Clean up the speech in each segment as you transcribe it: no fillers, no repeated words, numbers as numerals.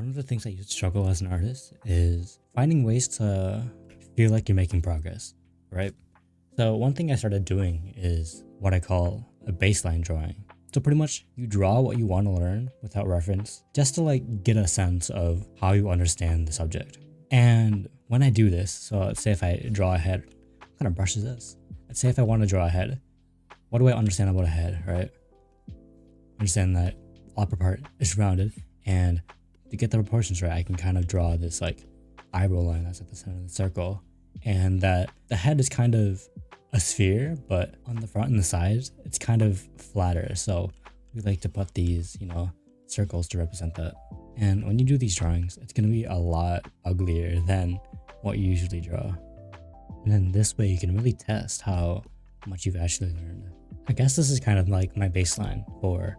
One of the things that you struggle as an artist is finding ways to feel like you're making progress, right? So one thing I started doing is what I call a baseline drawing. So pretty much you draw what you want to learn without reference, just to like get a sense of how you understand the subject. And when I do this, so let's say if I draw a head, what kind of brush is this? Let's say if I want to draw a head, what do I understand about a head, right? Understand that upper part is rounded, and to get the proportions right, I can kind of draw this like eyebrow line that's at the center of the circle, and that the head is kind of a sphere, but on the front and the sides, it's kind of flatter. So we like to put these, circles to represent that. And when you do these drawings, it's going to be a lot uglier than what you usually draw. And then this way you can really test how much you've actually learned. I guess this is kind of like my baseline for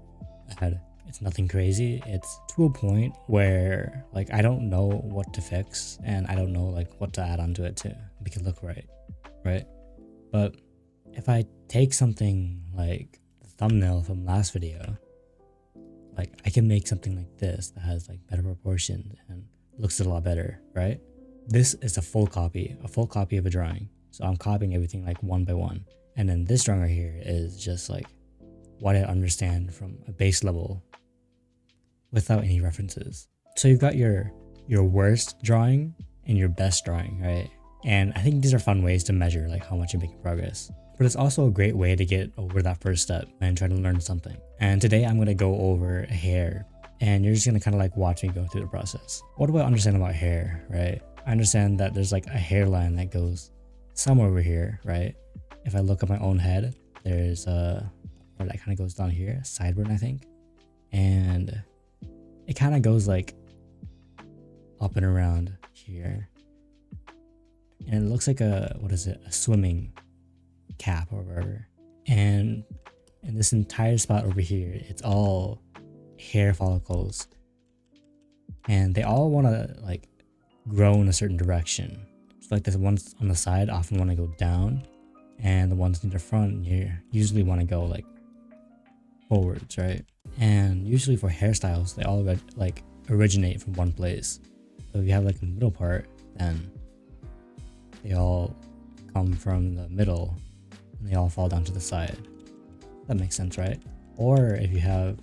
a head. It's nothing crazy. It's to a point where like I don't know what to fix, and I don't know like what to add onto it to make it look right? But if I take something like the thumbnail from last video, like I can make something like this that has like better proportions and looks a lot better, right? This is a full copy of a drawing. So I'm copying everything like one by one. And then this drawing right here is just like what I understand from a base level without any references. So you've got your worst drawing and your best drawing, right? And I think these are fun ways to measure like how much you're making progress. But it's also a great way to get over that first step and try to learn something. And today I'm going to go over hair, and you're just going to kind of like watch me go through the process. What do I understand about hair, right? I understand that there's like a hairline that goes somewhere over here, right? If I look at my own head, there's a part that kind of goes down here, sideburn, I think. And it kind of goes like up and around here. And it looks like a swimming cap or whatever. And in this entire spot over here, it's all hair follicles. And they all want to like grow in a certain direction. So like the ones on the side often want to go down, and the ones in the front here usually want to go like forwards, right? And usually for hairstyles, they all like originate from one place. So if you have like a middle part, then they all come from the middle and they all fall down to the side. That makes sense, right? Or if you have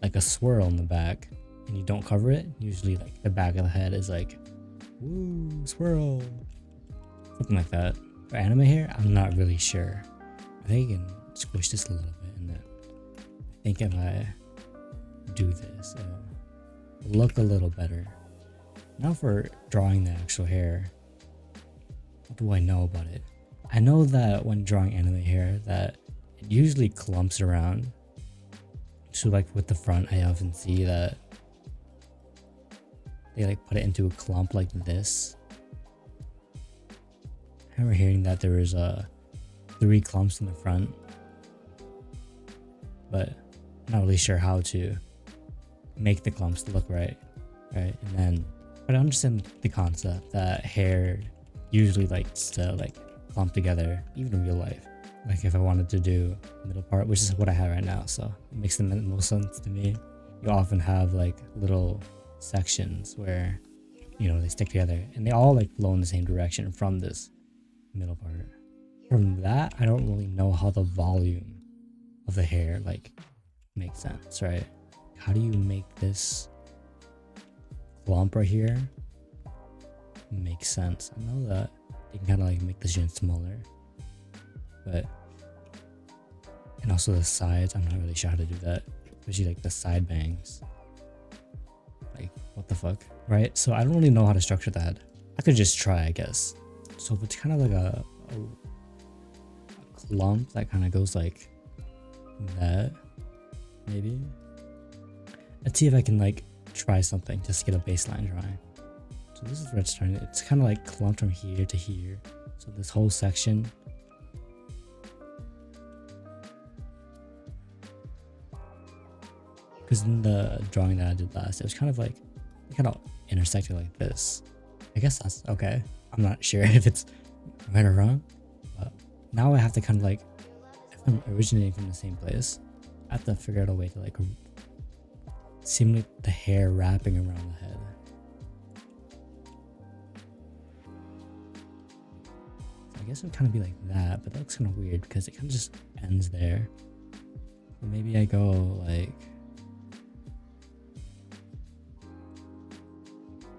like a swirl in the back and you don't cover it, usually like the back of the head is like, woo, swirl. Something like that. For anime hair, I'm not really sure. I think I can squish this a little bit, and then I think if I do this, it'll look a little better. Now for drawing the actual hair, what do I know about it? I know that when drawing anime hair, that it usually clumps around. So like with the front, I often see that they like put it into a clump like this. I remember hearing that there was 3 clumps in the front, but I'm not really sure how to make the clumps look right? And then, but I understand the concept that hair usually likes to like clump together, even in real life. Like if I wanted to do the middle part, which is what I have right now, so it makes the most sense to me. You often have like little sections where, they stick together, and they all like flow in the same direction from this middle part. From that, I don't really know how the volume of the hair like makes sense, right? How do you make this clump right here make sense? I know that you can kind of like make this unit smaller, but and also the sides, I'm not really sure how to do that, especially like the side bangs. Like what the fuck, right? So I don't really know how to structure that. I could just try, I guess. So it's kind of like a clump that kind of goes like that, maybe. Let's see if I can like try something, just get a baseline drawing. So this is where it's starting. It's kind of like clumped from here to here. So this whole section. Because in the drawing that I did last, it was kind of like, it kind of intersected like this. I guess that's okay. I'm not sure if it's right or wrong, but now I have to kind of like, if I'm originating from the same place, I have to figure out a way to like simulate the hair wrapping around the head. I guess it would kind of be like that, but that looks kind of weird because it kind of just ends there. So maybe I go like,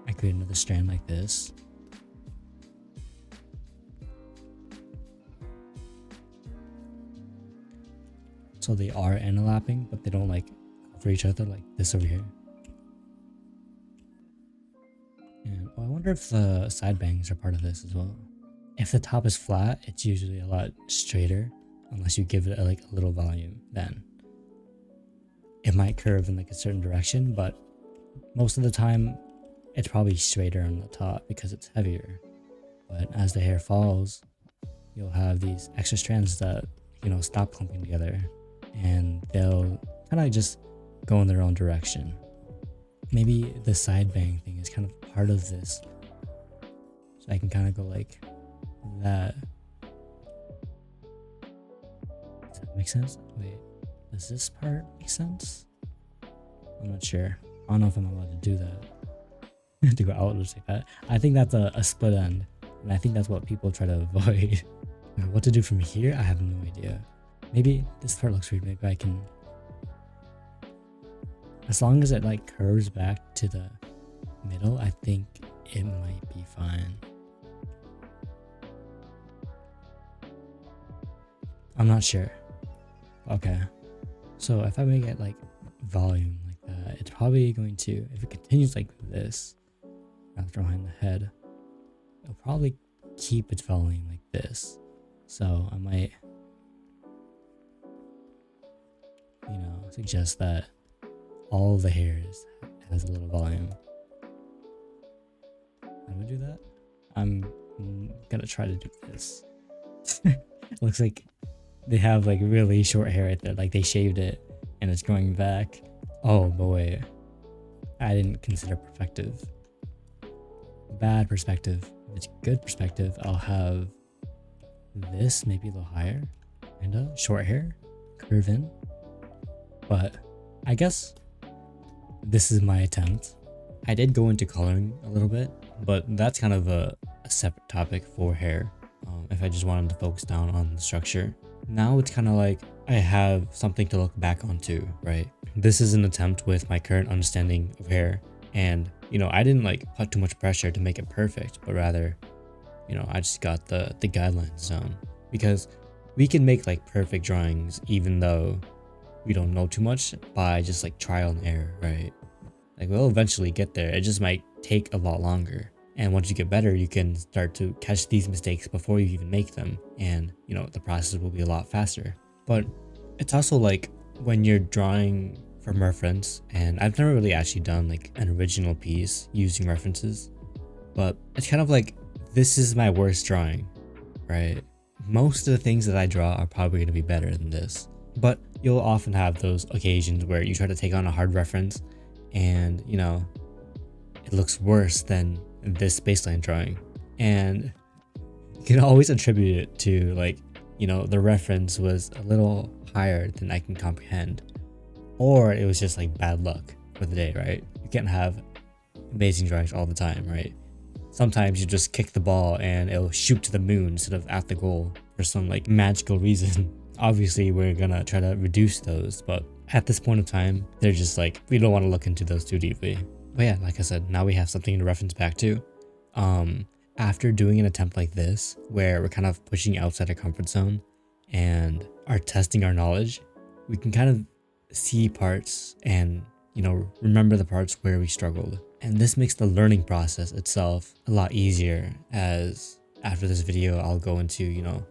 I create another strand like this. So they are interlapping, but they don't like cover each other like this over here. And I wonder if the side bangs are part of this as well. If the top is flat, it's usually a lot straighter, unless you give it like a little volume. Then it might curve in like a certain direction, but most of the time it's probably straighter on the top because it's heavier. But as the hair falls, you'll have these extra strands that, you know, stop clumping together, and they'll kind of just go in their own direction. Maybe the side bang thing is kind of part of this, so I can kind of go like that. Does that make sense? Wait, does this part make sense? I'm not sure. I don't know if I'm allowed to do that. To go outwards like that. I think that's a split end, and I think that's what people try to avoid. What to do from here, I have no idea. Maybe this part looks weird. Maybe I can, as long as it like curves back to the middle, I think it might be fine. I'm not sure. Okay, so if I make it like volume like that, it's probably going to, if it continues like this after behind the head, it'll probably keep its volume like this. So I might, you know, suggest that all the hairs has a little volume. How do I do that? I'm gonna try to do this. Looks like they have like really short hair right there, like they shaved it and it's growing back. Oh boy, I didn't consider perspective. Bad perspective. If it's good perspective, I'll have this maybe a little higher, kinda short hair, curve in. But I guess this is my attempt. I did go into coloring a little bit, but that's kind of a separate topic for hair. If I just wanted to focus down on the structure. Now it's kind of like I have something to look back onto, right? This is an attempt with my current understanding of hair, and you know, I didn't like put too much pressure to make it perfect, but rather, you know, I just got the guidelines down, because we can make like perfect drawings even though we don't know too much by just like trial and error, right? Like we'll eventually get there. It just might take a lot longer. And once you get better, you can start to catch these mistakes before you even make them. And, you know, the process will be a lot faster. But it's also like when you're drawing from reference, and I've never really actually done like an original piece using references, but it's kind of like, this is my worst drawing, right? Most of the things that I draw are probably going to be better than this. But you'll often have those occasions where you try to take on a hard reference and, you know, it looks worse than this baseline drawing, and you can always attribute it to like, you know, the reference was a little higher than I can comprehend, or it was just like bad luck for the day, right? You can't have amazing drawings all the time, right? Sometimes you just kick the ball and it'll shoot to the moon instead of at the goal for some like magical reason. Obviously we're gonna try to reduce those, but at this point of time, they're just like, we don't want to look into those too deeply. But yeah, like I said, now we have something to reference back to. After doing an attempt like this, where we're kind of pushing outside our comfort zone and are testing our knowledge, we can kind of see parts and, you know, remember the parts where we struggled. And this makes the learning process itself a lot easier, as after this video, I'll go into, you know,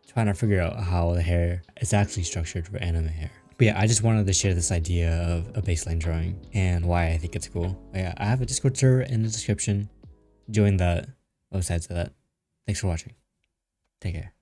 trying to figure out how the hair is actually structured for anime hair. But yeah, I just wanted to share this idea of a baseline drawing and why I think it's cool. But yeah, I have a Discord server in the description. Join that. Besides that, thanks for watching. Take care.